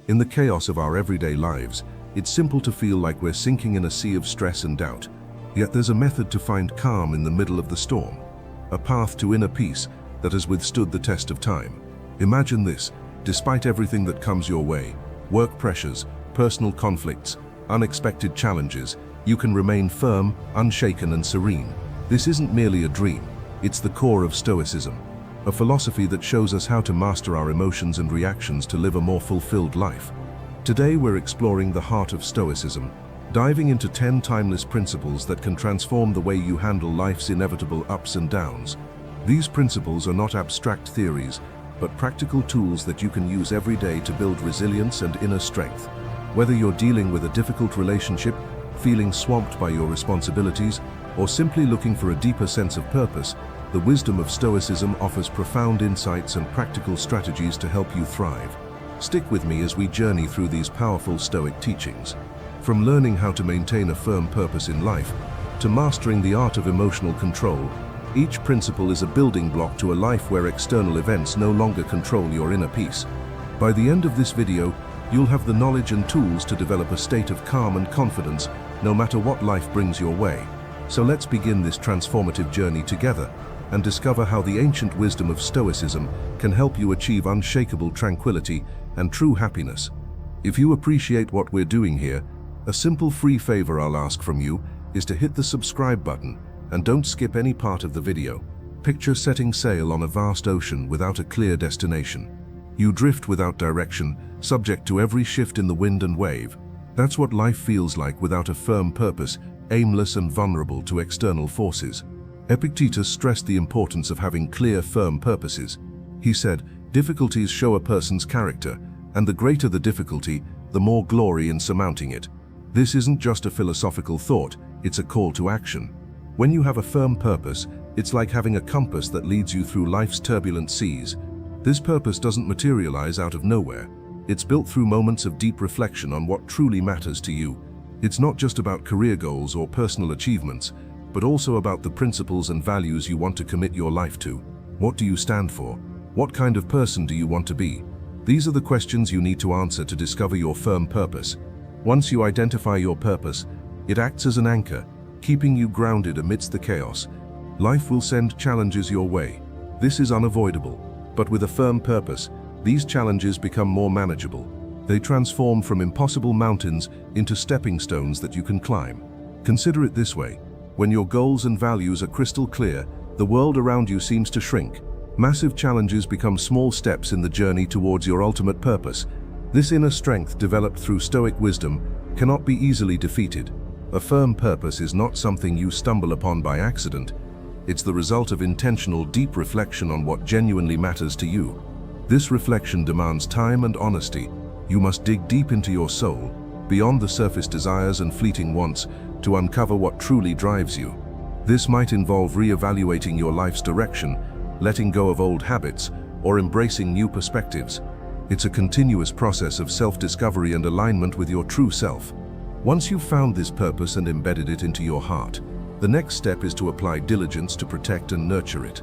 In the chaos of our everyday lives, it's simple to feel like we're sinking in a sea of stress and doubt. Yet there's a method to find calm in the middle of the storm, a path to inner peace that has withstood the test of time. Imagine this: despite everything that comes your way, work pressures, personal conflicts, unexpected challenges, you can remain firm, unshaken, and serene. This isn't merely a dream, it's the core of Stoicism, a philosophy that shows us how to master our emotions and reactions to live a more fulfilled life. Today we're exploring the heart of Stoicism, diving into 10 timeless principles that can transform the way you handle life's inevitable ups and downs. These principles are not abstract theories, but practical tools that you can use every day to build resilience and inner strength. Whether you're dealing with a difficult relationship, feeling swamped by your responsibilities, or simply looking for a deeper sense of purpose, the wisdom of Stoicism offers profound insights and practical strategies to help you thrive. Stick with me as we journey through these powerful Stoic teachings. From learning how to maintain a firm purpose in life, to mastering the art of emotional control, each principle is a building block to a life where external events no longer control your inner peace. By the end of this video, you'll have the knowledge and tools to develop a state of calm and confidence, no matter what life brings your way. So let's begin this transformative journey together and discover how the ancient wisdom of Stoicism can help you achieve unshakable tranquility and true happiness. If you appreciate what we're doing here, a simple free favor I'll ask from you is to hit the subscribe button and don't skip any part of the video. Picture setting sail on a vast ocean without a clear destination. You drift without direction, subject to every shift in the wind and wave. That's what life feels like without a firm purpose, aimless and vulnerable to external forces. Epictetus stressed the importance of having clear, firm purposes. He said, "Difficulties show a person's character, and the greater the difficulty, the more glory in surmounting it." This isn't just a philosophical thought, it's a call to action. When you have a firm purpose, it's like having a compass that leads you through life's turbulent seas. This purpose doesn't materialize out of nowhere. It's built through moments of deep reflection on what truly matters to you. It's not just about career goals or personal achievements, but also about the principles and values you want to commit your life to. What do you stand for? What kind of person do you want to be? These are the questions you need to answer to discover your firm purpose. Once you identify your purpose, it acts as an anchor, keeping you grounded amidst the chaos. Life will send challenges your way. This is unavoidable, but with a firm purpose, these challenges become more manageable. They transform from impossible mountains into stepping stones that you can climb. Consider it this way: when your goals and values are crystal clear, the world around you seems to shrink. Massive challenges become small steps in the journey towards your ultimate purpose. This inner strength developed through Stoic wisdom cannot be easily defeated. A firm purpose is not something you stumble upon by accident. It's the result of intentional, deep reflection on what genuinely matters to you. This reflection demands time and honesty. You must dig deep into your soul, beyond the surface desires and fleeting wants, to uncover what truly drives you. This might involve re-evaluating your life's direction, letting go of old habits, or embracing new perspectives. It's a continuous process of self-discovery and alignment with your true self. Once you've found this purpose and embedded it into your heart, the next step is to apply diligence to protect and nurture it.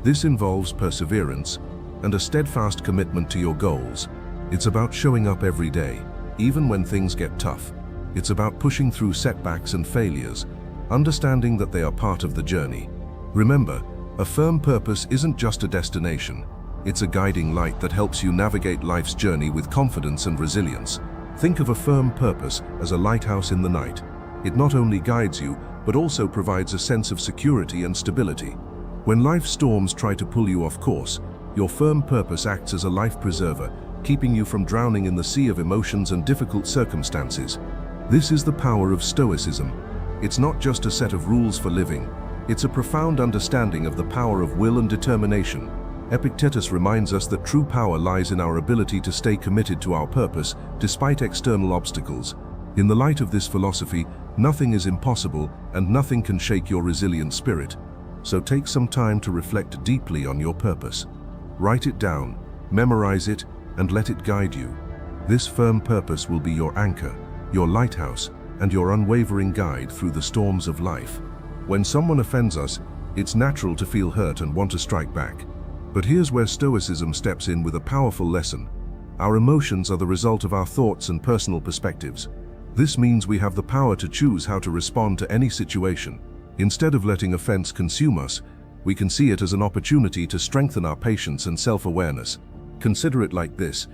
This involves perseverance and a steadfast commitment to your goals. It's about showing up every day, even when things get tough. It's about pushing through setbacks and failures, understanding that they are part of the journey. Remember, a firm purpose isn't just a destination. It's a guiding light that helps you navigate life's journey with confidence and resilience. Think of a firm purpose as a lighthouse in the night. It not only guides you, but also provides a sense of security and stability. When life's storms try to pull you off course, your firm purpose acts as a life preserver, keeping you from drowning in the sea of emotions and difficult circumstances. This is the power of Stoicism. It's not just a set of rules for living. It's a profound understanding of the power of will and determination. Epictetus reminds us that true power lies in our ability to stay committed to our purpose, despite external obstacles. In the light of this philosophy, nothing is impossible and nothing can shake your resilient spirit. So take some time to reflect deeply on your purpose. Write it down, memorize it, and let it guide you. This firm purpose will be your anchor, your lighthouse, and your unwavering guide through the storms of life. When someone offends us, it's natural to feel hurt and want to strike back. But here's where Stoicism steps in with a powerful lesson. Our emotions are the result of our thoughts and personal perspectives. This means we have the power to choose how to respond to any situation. Instead of letting offense consume us, we can see it as an opportunity to strengthen our patience and self-awareness. Consider it like this.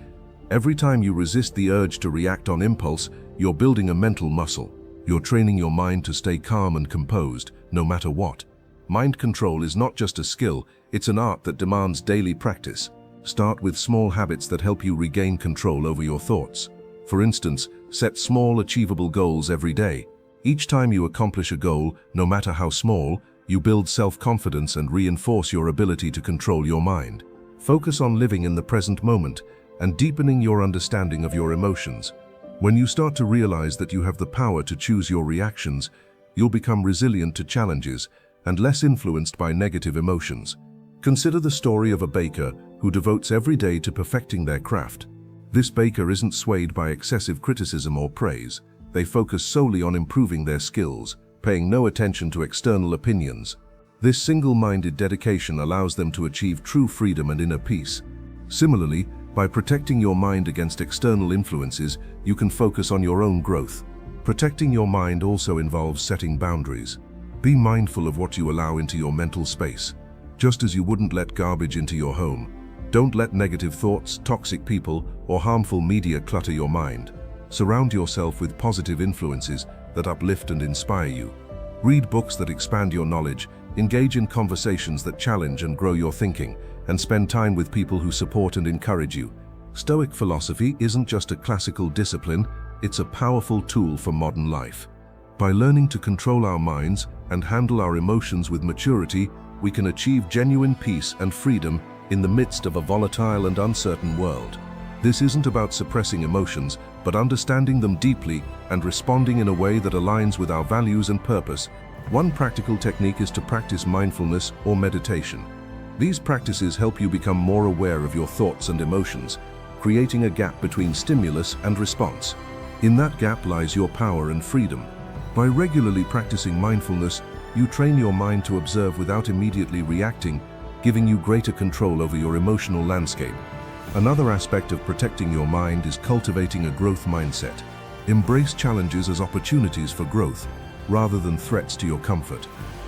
Every time you resist the urge to react on impulse, you're building a mental muscle. You're training your mind to stay calm and composed, no matter what. Mind control is not just a skill, it's an art that demands daily practice. Start with small habits that help you regain control over your thoughts. For instance, set small, achievable goals every day. Each time you accomplish a goal, no matter how small, you build self-confidence and reinforce your ability to control your mind. Focus on living in the present moment and deepening your understanding of your emotions. When you start to realize that you have the power to choose your reactions, you'll become resilient to challenges and less influenced by negative emotions. Consider the story of a baker who devotes every day to perfecting their craft. This baker isn't swayed by excessive criticism or praise. They focus solely on improving their skills, paying no attention to external opinions. This single-minded dedication allows them to achieve true freedom and inner peace. Similarly, by protecting your mind against external influences, you can focus on your own growth. Protecting your mind also involves setting boundaries. Be mindful of what you allow into your mental space. Just as you wouldn't let garbage into your home, don't let negative thoughts, toxic people, or harmful media clutter your mind. Surround yourself with positive influences that uplift and inspire you. Read books that expand your knowledge, engage in conversations that challenge and grow your thinking, and spend time with people who support and encourage you. Stoic philosophy isn't just a classical discipline, it's a powerful tool for modern life. By learning to control our minds and handle our emotions with maturity, we can achieve genuine peace and freedom in the midst of a volatile and uncertain world. This isn't about suppressing emotions, but understanding them deeply and responding in a way that aligns with our values and purpose. One practical technique is to practice mindfulness or meditation. These practices help you become more aware of your thoughts and emotions, creating a gap between stimulus and response. In that gap lies your power and freedom. By regularly practicing mindfulness, you train your mind to observe without immediately reacting, giving you greater control over your emotional landscape. Another aspect of protecting your mind is cultivating a growth mindset. Embrace challenges as opportunities for growth, rather than threats to your comfort.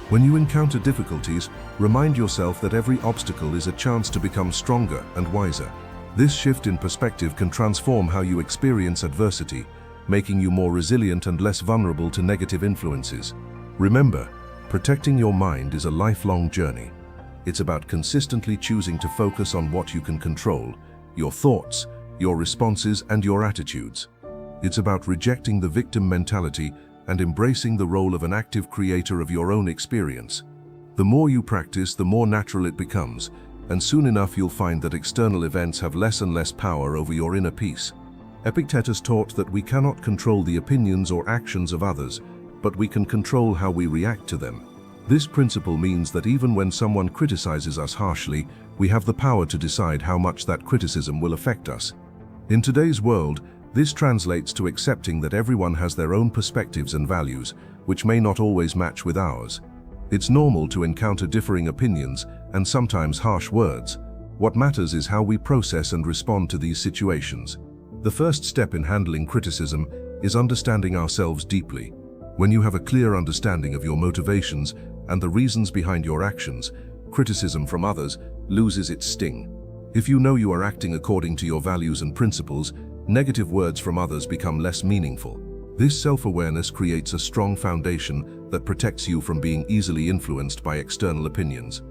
When you encounter difficulties, remind yourself that every obstacle is a chance to become stronger and wiser. This shift in perspective can transform how you experience adversity, making you more resilient and less vulnerable to negative influences. Remember, protecting your mind is a lifelong journey. It's about consistently choosing to focus on what you can control, your thoughts, your responses, and your attitudes. It's about rejecting the victim mentality and embracing the role of an active creator of your own experience. The more you practice, the more natural it becomes, and soon enough you'll find that external events have less and less power over your inner peace. Epictetus taught that we cannot control the opinions or actions of others, but we can control how we react to them. This principle means that even when someone criticizes us harshly, we have the power to decide how much that criticism will affect us. In today's world, this translates to accepting that everyone has their own perspectives and values, which may not always match with ours. It's normal to encounter differing opinions and sometimes harsh words. What matters is how we process and respond to these situations. The first step in handling criticism is understanding ourselves deeply. When you have a clear understanding of your motivations and the reasons behind your actions, criticism from others loses its sting. If you know you are acting according to your values and principles, negative words from others become less meaningful. This self-awareness creates a strong foundation that protects you from being easily influenced by external opinions.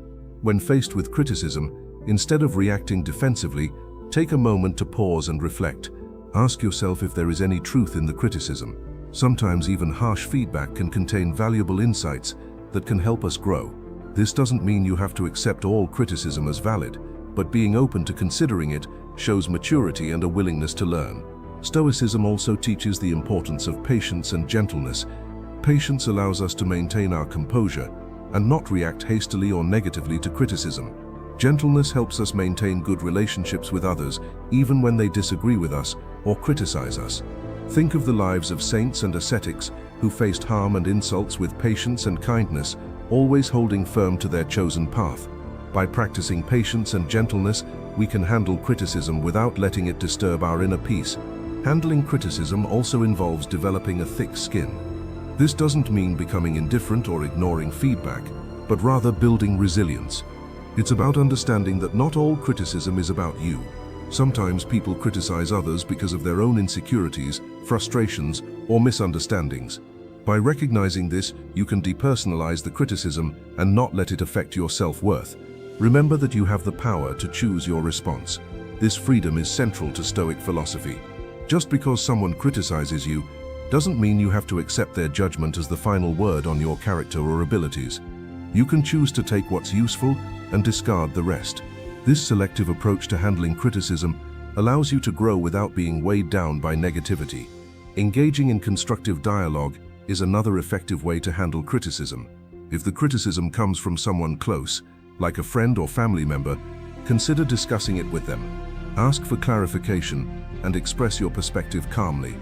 When faced with criticism, instead of reacting defensively, take a moment to pause and reflect. Ask yourself if there is any truth in the criticism. Sometimes even harsh feedback can contain valuable insights that can help us grow. This doesn't mean you have to accept all criticism as valid, but being open to considering it shows maturity and a willingness to learn. Stoicism also teaches the importance of patience and gentleness. Patience allows us to maintain our composure and not react hastily or negatively to criticism. Gentleness helps us maintain good relationships with others, even when they disagree with us or criticize us. Think of the lives of saints and ascetics who faced harm and insults with patience and kindness, always holding firm to their chosen path. By practicing patience and gentleness, we can handle criticism without letting it disturb our inner peace. Handling criticism also involves developing a thick skin. This doesn't mean becoming indifferent or ignoring feedback, but rather building resilience. It's about understanding that not all criticism is about you. Sometimes people criticize others because of their own insecurities, frustrations, or misunderstandings. By recognizing this, you can depersonalize the criticism and not let it affect your self-worth. Remember that you have the power to choose your response. This freedom is central to Stoic philosophy. Just because someone criticizes you doesn't mean you have to accept their judgment as the final word on your character or abilities. You can choose to take what's useful and discard the rest. This selective approach to handling criticism allows you to grow without being weighed down by negativity. Engaging in constructive dialogue is another effective way to handle criticism. If the criticism comes from someone close, like a friend or family member, consider discussing it with them. Ask for clarification and express your perspective calmly.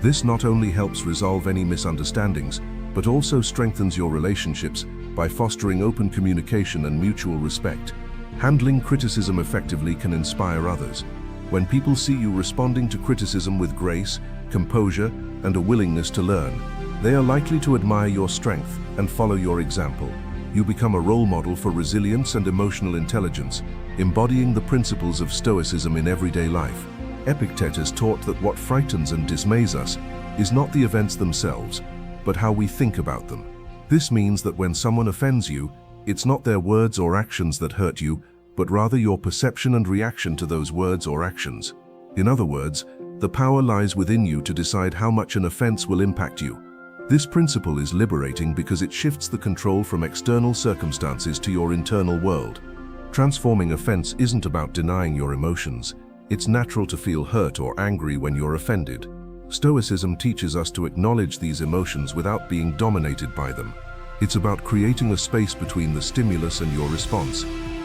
This not only helps resolve any misunderstandings, but also strengthens your relationships by fostering open communication and mutual respect. Handling criticism effectively can inspire others. When people see you responding to criticism with grace, composure, and a willingness to learn, they are likely to admire your strength and follow your example. You become a role model for resilience and emotional intelligence, embodying the principles of Stoicism in everyday life. Epictetus taught that what frightens and dismays us is not the events themselves, but how we think about them. This means that when someone offends you, it's not their words or actions that hurt you, but rather your perception and reaction to those words or actions. In other words, the power lies within you to decide how much an offense will impact you. This principle is liberating because it shifts the control from external circumstances to your internal world. Transforming offense isn't about denying your emotions. It's natural to feel hurt or angry when you're offended. Stoicism teaches us to acknowledge these emotions without being dominated by them. It's about creating a space between the stimulus and your response.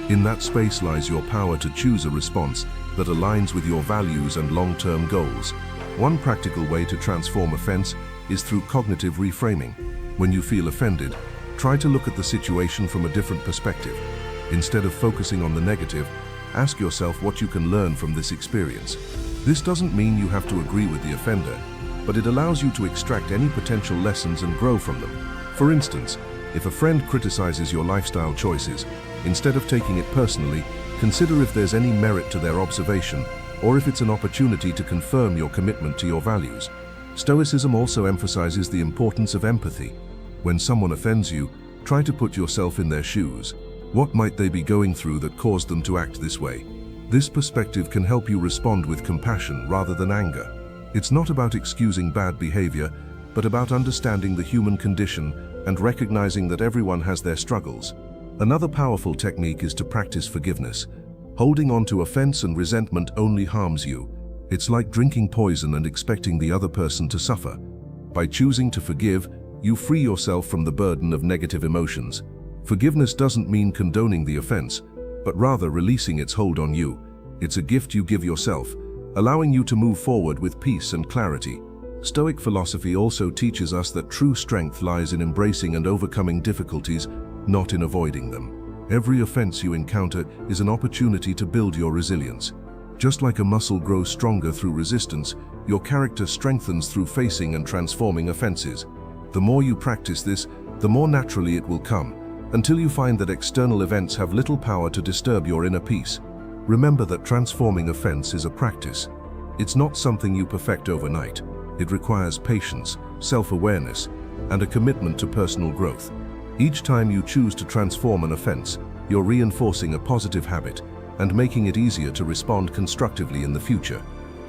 In that space lies your power to choose a response that aligns with your values and long-term goals. One practical way to transform offense is through cognitive reframing. When you feel offended, try to look at the situation from a different perspective. Instead of focusing on the negative, ask yourself what you can learn from this experience. This doesn't mean you have to agree with the offender, but it allows you to extract any potential lessons and grow from them. For instance, if a friend criticizes your lifestyle choices, instead of taking it personally, consider if there's any merit to their observation, or if it's an opportunity to confirm your commitment to your values. Stoicism also emphasizes the importance of empathy. When someone offends you, try to put yourself in their shoes. What might they be going through that caused them to act this way? This perspective can help you respond with compassion rather than anger. It's not about excusing bad behavior, but about understanding the human condition and recognizing that everyone has their struggles. Another powerful technique is to practice forgiveness. Holding on to offense and resentment only harms you. It's like drinking poison and expecting the other person to suffer. By choosing to forgive, you free yourself from the burden of negative emotions. Forgiveness doesn't mean condoning the offense, but rather releasing its hold on you. It's a gift you give yourself, allowing you to move forward with peace and clarity. Stoic philosophy also teaches us that true strength lies in embracing and overcoming difficulties, not in avoiding them. Every offense you encounter is an opportunity to build your resilience. Just like a muscle grows stronger through resistance, your character strengthens through facing and transforming offenses. The more you practice this, the more naturally it will come, until you find that external events have little power to disturb your inner peace. Remember that transforming offense is a practice. It's not something you perfect overnight. It requires patience, self-awareness, and a commitment to personal growth. Each time you choose to transform an offense, you're reinforcing a positive habit and making it easier to respond constructively in the future.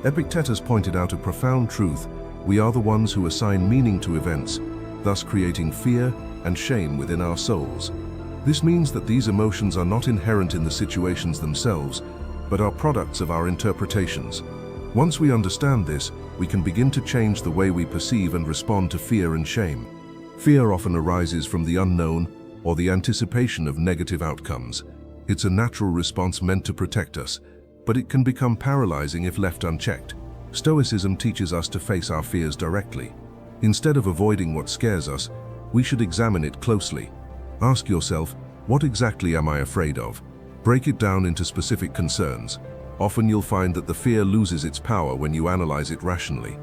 Epictetus pointed out a profound truth: we are the ones who assign meaning to events, thus creating fear and shame within our souls. This means that these emotions are not inherent in the situations themselves, but are products of our interpretations. Once we understand this, we can begin to change the way we perceive and respond to fear and shame. Fear often arises from the unknown or the anticipation of negative outcomes. It's a natural response meant to protect us, but it can become paralyzing if left unchecked. Stoicism teaches us to face our fears directly. Instead of avoiding what scares us, we should examine it closely. Ask yourself, what exactly am I afraid of? Break it down into specific concerns. Often you'll find that the fear loses its power when you analyze it rationally.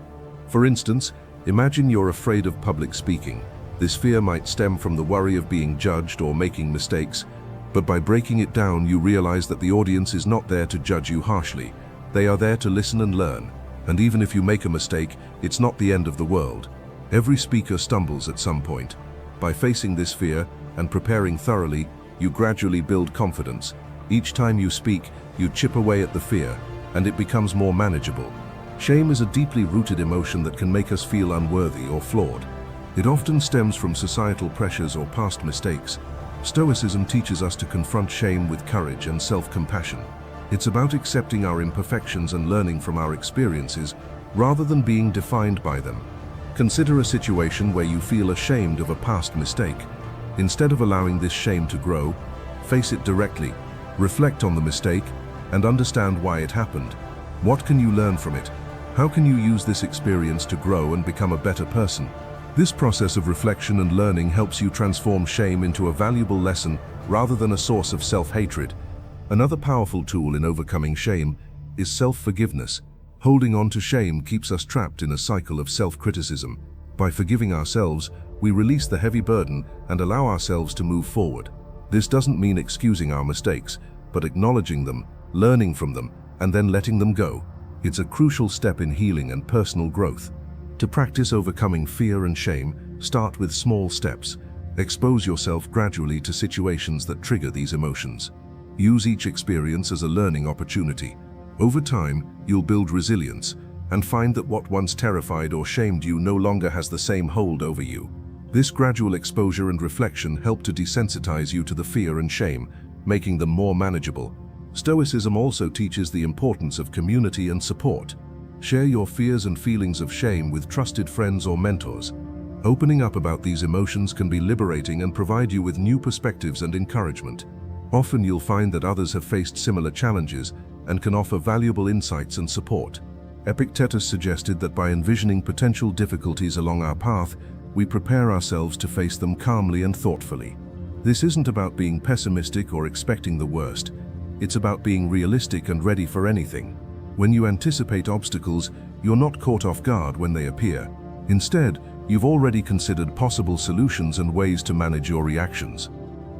For instance, imagine you're afraid of public speaking. This fear might stem from the worry of being judged or making mistakes, but by breaking it down, you realize that the audience is not there to judge you harshly. They are there to listen and learn. And even if you make a mistake, it's not the end of the world. Every speaker stumbles at some point. By facing this fear and preparing thoroughly, you gradually build confidence. Each time you speak, you chip away at the fear, and it becomes more manageable. Shame is a deeply rooted emotion that can make us feel unworthy or flawed. It often stems from societal pressures or past mistakes. Stoicism teaches us to confront shame with courage and self-compassion. It's about accepting our imperfections and learning from our experiences, rather than being defined by them. Consider a situation where you feel ashamed of a past mistake. Instead of allowing this shame to grow, face it directly. Reflect on the mistake and understand why it happened. What can you learn from it? How can you use this experience to grow and become a better person? This process of reflection and learning helps you transform shame into a valuable lesson rather than a source of self-hatred. Another powerful tool in overcoming shame is self-forgiveness. Holding on to shame keeps us trapped in a cycle of self-criticism. By forgiving ourselves, we release the heavy burden and allow ourselves to move forward. This doesn't mean excusing our mistakes, but acknowledging them, learning from them, and then letting them go. It's a crucial step in healing and personal growth. To practice overcoming fear and shame, start with small steps. Expose yourself gradually to situations that trigger these emotions. Use each experience as a learning opportunity. Over time, you'll build resilience and find that what once terrified or shamed you no longer has the same hold over you. This gradual exposure and reflection help to desensitize you to the fear and shame, making them more manageable. Stoicism also teaches the importance of community and support. Share your fears and feelings of shame with trusted friends or mentors. Opening up about these emotions can be liberating and provide you with new perspectives and encouragement. Often you'll find that others have faced similar challenges and can offer valuable insights and support. Epictetus suggested that by envisioning potential difficulties along our path, we prepare ourselves to face them calmly and thoughtfully. This isn't about being pessimistic or expecting the worst. It's about being realistic and ready for anything. When you anticipate obstacles, you're not caught off guard when they appear. Instead, you've already considered possible solutions and ways to manage your reactions.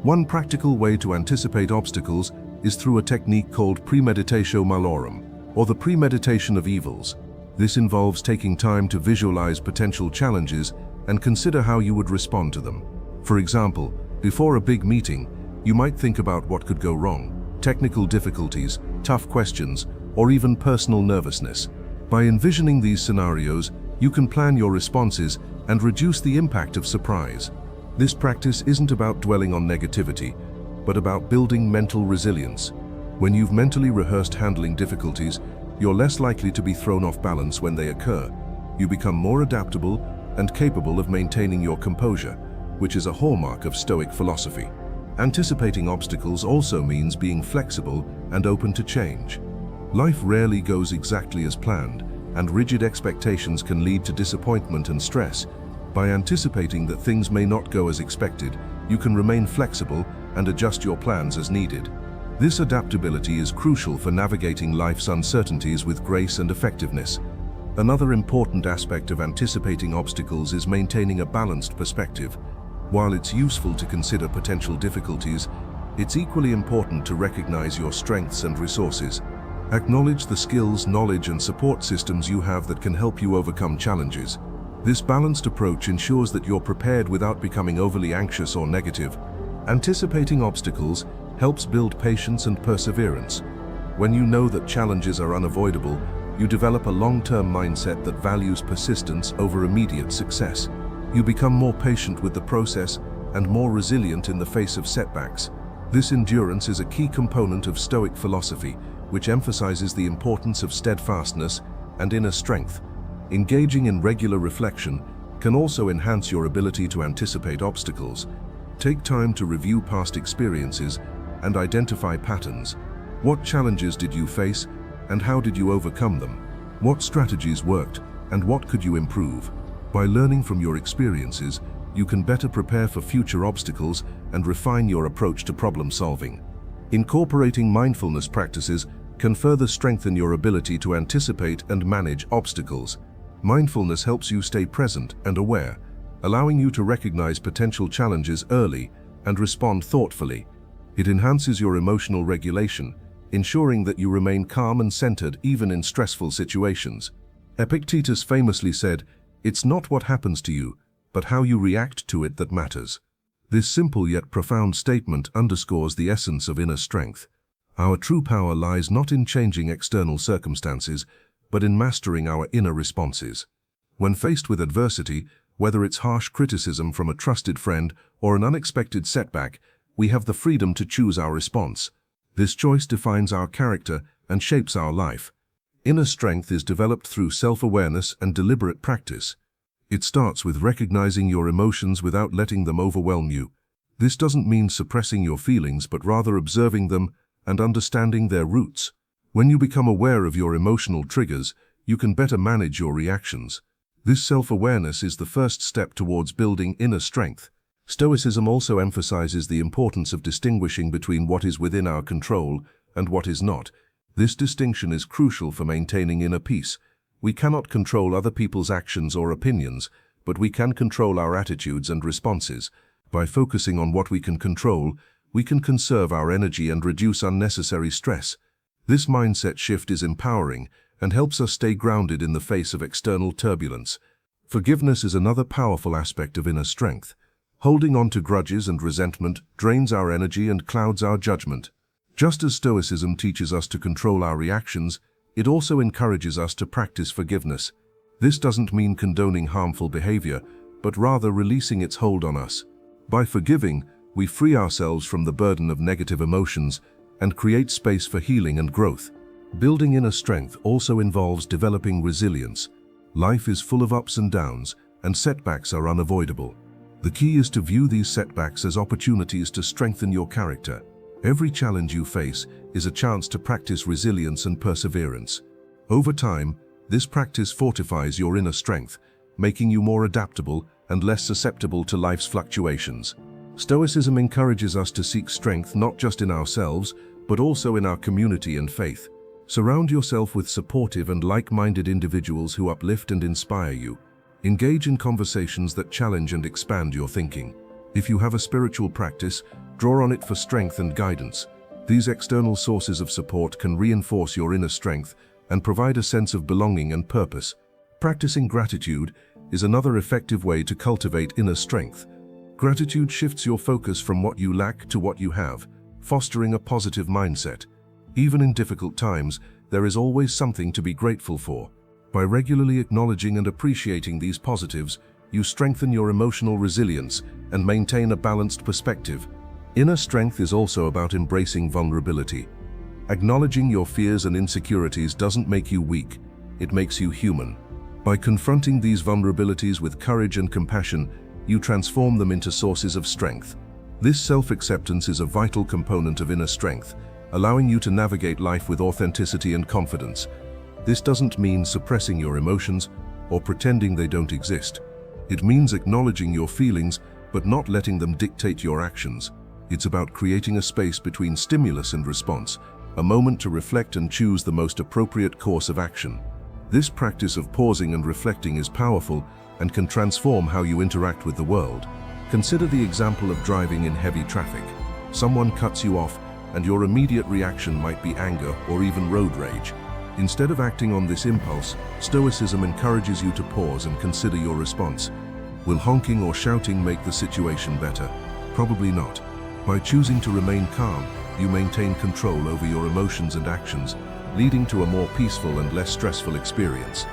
One practical way to anticipate obstacles is through a technique called premeditatio malorum, or the premeditation of evils. This involves taking time to visualize potential challenges and consider how you would respond to them. For example, before a big meeting, you might think about what could go wrong, technical difficulties, tough questions, or even personal nervousness. By envisioning these scenarios, you can plan your responses and reduce the impact of surprise. This practice isn't about dwelling on negativity, but about building mental resilience. When you've mentally rehearsed handling difficulties, you're less likely to be thrown off balance when they occur. You become more adaptable and capable of maintaining your composure, which is a hallmark of Stoic philosophy. Anticipating obstacles also means being flexible and open to change. Life rarely goes exactly as planned, and rigid expectations can lead to disappointment and stress. By anticipating that things may not go as expected, you can remain flexible and adjust your plans as needed. This adaptability is crucial for navigating life's uncertainties with grace and effectiveness. Another important aspect of anticipating obstacles is maintaining a balanced perspective. While it's useful to consider potential difficulties, it's equally important to recognize your strengths and resources. Acknowledge the skills, knowledge, and support systems you have that can help you overcome challenges. This balanced approach ensures that you're prepared without becoming overly anxious or negative. Anticipating obstacles helps build patience and perseverance. When you know that challenges are unavoidable, you develop a long-term mindset that values persistence over immediate success. You become more patient with the process and more resilient in the face of setbacks. This endurance is a key component of Stoic philosophy, which emphasizes the importance of steadfastness and inner strength. Engaging in regular reflection can also enhance your ability to anticipate obstacles. Take time to review past experiences and identify patterns. What challenges did you face, and how did you overcome them? What strategies worked, and what could you improve? By learning from your experiences, you can better prepare for future obstacles and refine your approach to problem solving. Incorporating mindfulness practices can further strengthen your ability to anticipate and manage obstacles. Mindfulness helps you stay present and aware, allowing you to recognize potential challenges early and respond thoughtfully. It enhances your emotional regulation, ensuring that you remain calm and centered even in stressful situations. Epictetus famously said, "It's not what happens to you, but how you react to it that matters." This simple yet profound statement underscores the essence of inner strength. Our true power lies not in changing external circumstances, but in mastering our inner responses. When faced with adversity, whether it's harsh criticism from a trusted friend or an unexpected setback, we have the freedom to choose our response. This choice defines our character and shapes our life. Inner strength is developed through self-awareness and deliberate practice. It starts with recognizing your emotions without letting them overwhelm you. This doesn't mean suppressing your feelings, but rather observing them and understanding their roots. When you become aware of your emotional triggers, you can better manage your reactions. This self-awareness is the first step towards building inner strength. Stoicism also emphasizes the importance of distinguishing between what is within our control and what is not. This distinction is crucial for maintaining inner peace. We cannot control other people's actions or opinions, but we can control our attitudes and responses. By focusing on what we can control, we can conserve our energy and reduce unnecessary stress. This mindset shift is empowering and helps us stay grounded in the face of external turbulence. Forgiveness is another powerful aspect of inner strength. Holding on to grudges and resentment drains our energy and clouds our judgment. Just as Stoicism teaches us to control our reactions, it also encourages us to practice forgiveness. This doesn't mean condoning harmful behavior, but rather releasing its hold on us. By forgiving, we free ourselves from the burden of negative emotions and create space for healing and growth. Building inner strength also involves developing resilience. Life is full of ups and downs, and setbacks are unavoidable. The key is to view these setbacks as opportunities to strengthen your character. Every challenge you face is a chance to practice resilience and perseverance. Over time, this practice fortifies your inner strength, making you more adaptable and less susceptible to life's fluctuations. Stoicism encourages us to seek strength not just in ourselves, but also in our community and faith. Surround yourself with supportive and like-minded individuals who uplift and inspire you. Engage in conversations that challenge and expand your thinking. If you have a spiritual practice, draw on it for strength and guidance. These external sources of support can reinforce your inner strength and provide a sense of belonging and purpose. Practicing gratitude is another effective way to cultivate inner strength. Gratitude shifts your focus from what you lack to what you have, fostering a positive mindset. Even in difficult times, there is always something to be grateful for. By regularly acknowledging and appreciating these positives, you strengthen your emotional resilience and maintain a balanced perspective. Inner strength is also about embracing vulnerability. Acknowledging your fears and insecurities doesn't make you weak, it makes you human. By confronting these vulnerabilities with courage and compassion, you transform them into sources of strength. This self-acceptance is a vital component of inner strength, allowing you to navigate life with authenticity and confidence. This doesn't mean suppressing your emotions or pretending they don't exist. It means acknowledging your feelings, but not letting them dictate your actions. It's about creating a space between stimulus and response, a moment to reflect and choose the most appropriate course of action. This practice of pausing and reflecting is powerful and can transform how you interact with the world. Consider the example of driving in heavy traffic. Someone cuts you off, and your immediate reaction might be anger or even road rage. Instead of acting on this impulse, Stoicism encourages you to pause and consider your response. Will honking or shouting make the situation better? Probably not. By choosing to remain calm, you maintain control over your emotions and actions, leading to a more peaceful and less stressful experience.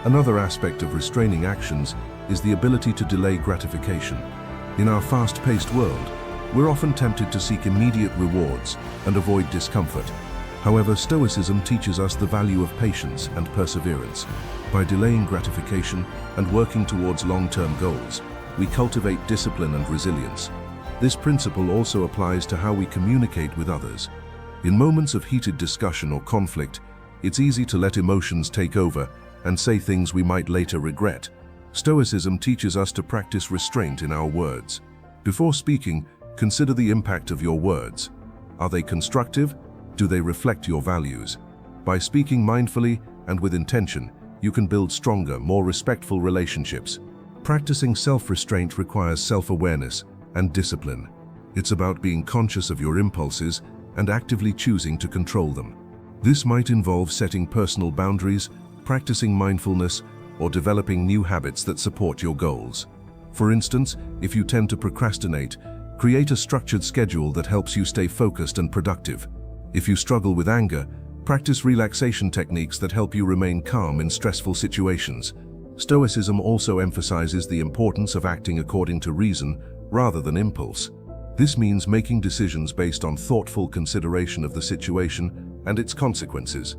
Another aspect of restraining actions is the ability to delay gratification. In our fast-paced world, we're often tempted to seek immediate rewards and avoid discomfort. However, Stoicism teaches us the value of patience and perseverance. By delaying gratification and working towards long-term goals, we cultivate discipline and resilience. This principle also applies to how we communicate with others. In moments of heated discussion or conflict, it's easy to let emotions take over and say things we might later regret. Stoicism teaches us to practice restraint in our words. Before speaking, consider the impact of your words. Are they constructive? Do they reflect your values? By speaking mindfully and with intention, you can build stronger, more respectful relationships. Practicing self-restraint requires self-awareness and discipline. It's about being conscious of your impulses and actively choosing to control them. This might involve setting personal boundaries, practicing mindfulness, or developing new habits that support your goals. For instance, if you tend to procrastinate, create a structured schedule that helps you stay focused and productive. If you struggle with anger, practice relaxation techniques that help you remain calm in stressful situations. Stoicism also emphasizes the importance of acting according to reason rather than impulse. This means making decisions based on thoughtful consideration of the situation and its consequences.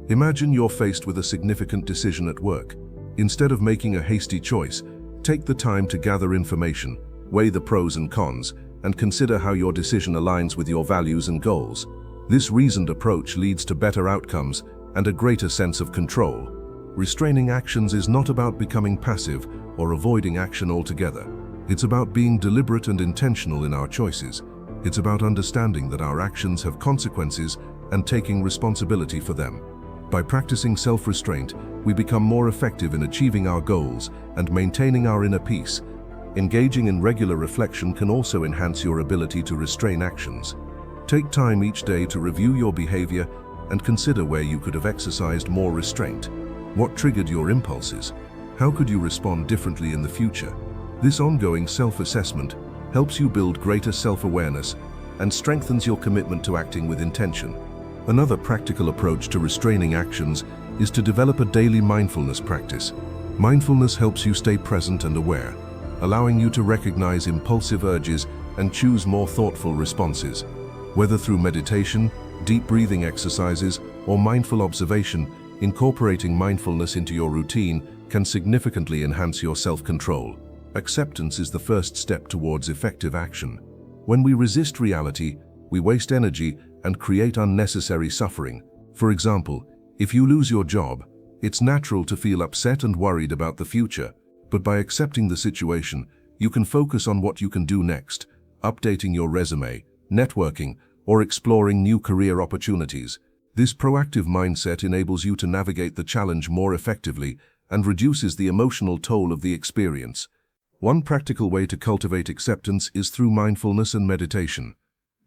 Imagine you're faced with a significant decision at work. Instead of making a hasty choice, take the time to gather information, weigh the pros and cons, and consider how your decision aligns with your values and goals. This reasoned approach leads to better outcomes and a greater sense of control. Restraining actions is not about becoming passive or avoiding action altogether. It's about being deliberate and intentional in our choices. It's about understanding that our actions have consequences and taking responsibility for them. By practicing self-restraint, we become more effective in achieving our goals and maintaining our inner peace. Engaging in regular reflection can also enhance your ability to restrain actions. Take time each day to review your behavior and consider where you could have exercised more restraint. What triggered your impulses? How could you respond differently in the future? This ongoing self-assessment helps you build greater self-awareness and strengthens your commitment to acting with intention. Another practical approach to restraining actions is to develop a daily mindfulness practice. Mindfulness helps you stay present and aware, allowing you to recognize impulsive urges and choose more thoughtful responses. Whether through meditation, deep breathing exercises, or mindful observation, incorporating mindfulness into your routine can significantly enhance your self-control. Acceptance is the first step towards effective action. When we resist reality, we waste energy and create unnecessary suffering. For example, if you lose your job, it's natural to feel upset and worried about the future. But by accepting the situation, you can focus on what you can do next, updating your resume, networking, or exploring new career opportunities. This proactive mindset enables you to navigate the challenge more effectively and reduces the emotional toll of the experience. One practical way to cultivate acceptance is through mindfulness and meditation.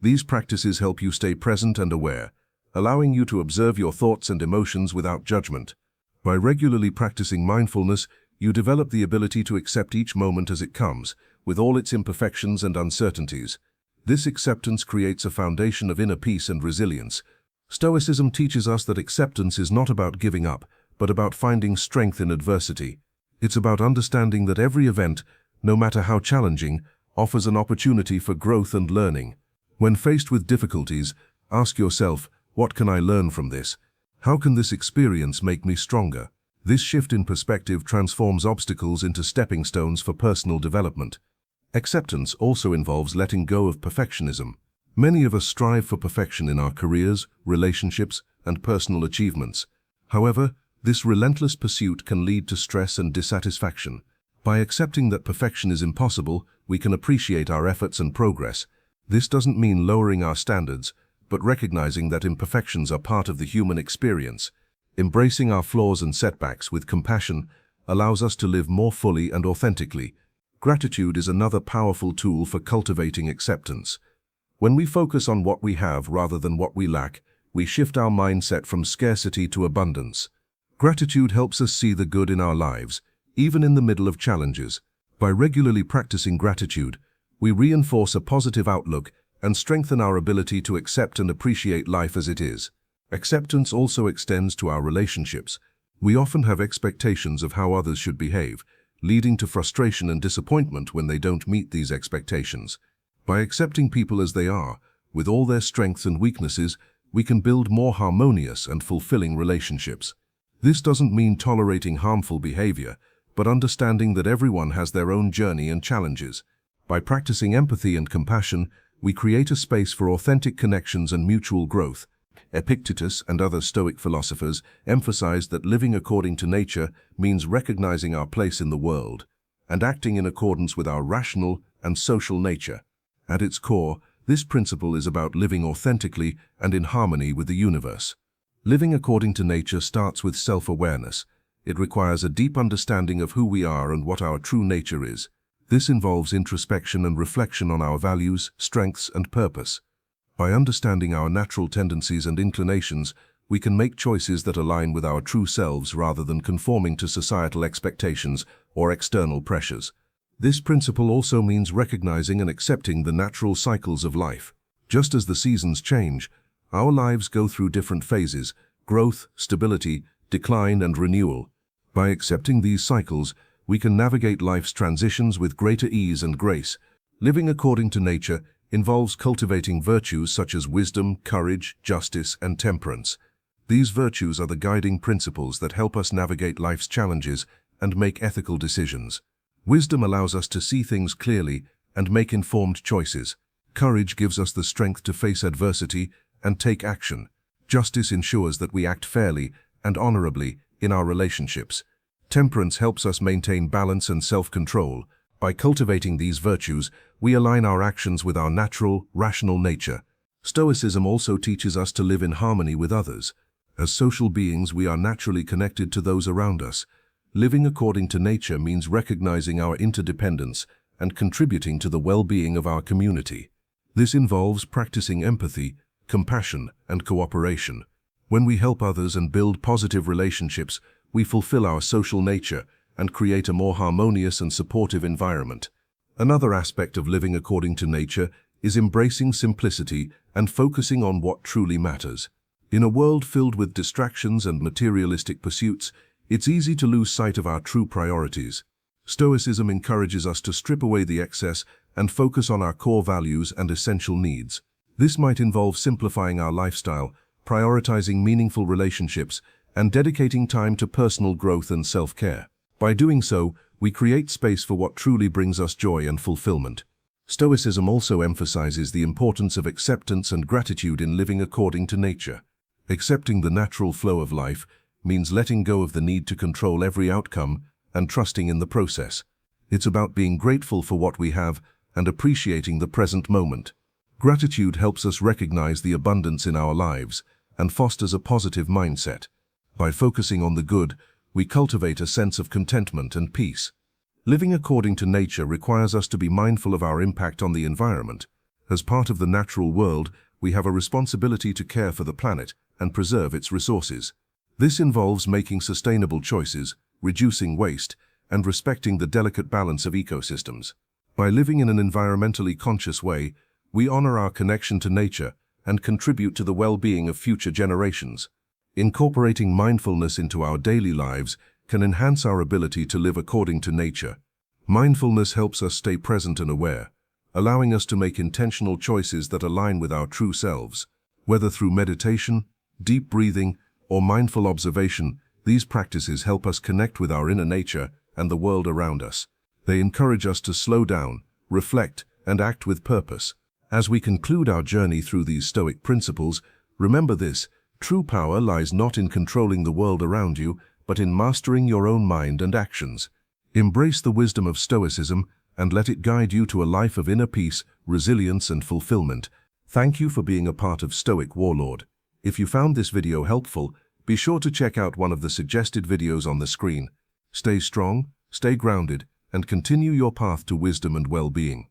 These practices help you stay present and aware, allowing you to observe your thoughts and emotions without judgment. By regularly practicing mindfulness, you develop the ability to accept each moment as it comes, with all its imperfections and uncertainties. This acceptance creates a foundation of inner peace and resilience. Stoicism teaches us that acceptance is not about giving up, but about finding strength in adversity. It's about understanding that every event, no matter how challenging, offers an opportunity for growth and learning. When faced with difficulties, ask yourself, what can I learn from this? How can this experience make me stronger? This shift in perspective transforms obstacles into stepping stones for personal development. Acceptance also involves letting go of perfectionism. Many of us strive for perfection in our careers, relationships, and personal achievements. However, this relentless pursuit can lead to stress and dissatisfaction. By accepting that perfection is impossible, we can appreciate our efforts and progress. This doesn't mean lowering our standards, but recognizing that imperfections are part of the human experience. Embracing our flaws and setbacks with compassion allows us to live more fully and authentically. Gratitude is another powerful tool for cultivating acceptance. When we focus on what we have rather than what we lack, we shift our mindset from scarcity to abundance. Gratitude helps us see the good in our lives, even in the middle of challenges. By regularly practicing gratitude, we reinforce a positive outlook and strengthen our ability to accept and appreciate life as it is. Acceptance also extends to our relationships. We often have expectations of how others should behave, leading to frustration and disappointment when they don't meet these expectations. By accepting people as they are, with all their strengths and weaknesses, we can build more harmonious and fulfilling relationships. This doesn't mean tolerating harmful behavior, but understanding that everyone has their own journey and challenges. By practicing empathy and compassion, we create a space for authentic connections and mutual growth. Epictetus and other Stoic philosophers emphasized that living according to nature means recognizing our place in the world and acting in accordance with our rational and social nature. At its core, This principle is about living authentically and in harmony with the universe. Living according to nature starts with self-awareness. It requires a deep understanding of who we are and what our true nature is. This involves introspection and reflection on our values, strengths, and purpose. By understanding our natural tendencies and inclinations, we can make choices that align with our true selves rather than conforming to societal expectations or external pressures. This principle also means recognizing and accepting the natural cycles of life. Just as the seasons change, our lives go through different phases: growth, stability, decline, and renewal. By accepting these cycles, we can navigate life's transitions with greater ease and grace. Living according to nature involves cultivating virtues such as wisdom, courage, justice, and temperance. These virtues are the guiding principles that help us navigate life's challenges and make ethical decisions. Wisdom allows us to see things clearly and make informed choices. Courage gives us the strength to face adversity and take action. Justice ensures that we act fairly and honorably in our relationships. Temperance helps us maintain balance and self-control. By cultivating these virtues, we align our actions with our natural, rational nature. Stoicism also teaches us to live in harmony with others. As social beings, we are naturally connected to those around us. Living according to nature means recognizing our interdependence and contributing to the well-being of our community. This involves practicing empathy, compassion, and cooperation. When we help others and build positive relationships, we fulfill our social nature and create a more harmonious and supportive environment. Another aspect of living according to nature is embracing simplicity and focusing on what truly matters. In a world filled with distractions and materialistic pursuits, it's easy to lose sight of our true priorities. Stoicism encourages us to strip away the excess and focus on our core values and essential needs. This might involve simplifying our lifestyle, prioritizing meaningful relationships, and dedicating time to personal growth and self-care. By doing so, we create space for what truly brings us joy and fulfillment. Stoicism also emphasizes the importance of acceptance and gratitude in living according to nature. Accepting the natural flow of life means letting go of the need to control every outcome and trusting in the process. It's about being grateful for what we have and appreciating the present moment. Gratitude helps us recognize the abundance in our lives and fosters a positive mindset. By focusing on the good, we cultivate a sense of contentment and peace. Living according to nature requires us to be mindful of our impact on the environment. As part of the natural world, we have a responsibility to care for the planet and preserve its resources. This involves making sustainable choices, reducing waste, and respecting the delicate balance of ecosystems. By living in an environmentally conscious way, we honor our connection to nature and contribute to the well-being of future generations. Incorporating mindfulness into our daily lives can enhance our ability to live according to nature. Mindfulness helps us stay present and aware, allowing us to make intentional choices that align with our true selves. Whether through meditation, deep breathing, or mindful observation, these practices help us connect with our inner nature and the world around us. They encourage us to slow down, reflect, and act with purpose. As we conclude our journey through these Stoic principles, remember this: true power lies not in controlling the world around you, but in mastering your own mind and actions. Embrace the wisdom of Stoicism and let it guide you to a life of inner peace, resilience, and fulfillment. Thank you for being a part of Stoic Warlord. If you found this video helpful, be sure to check out one of the suggested videos on the screen. Stay strong, stay grounded, and continue your path to wisdom and well-being.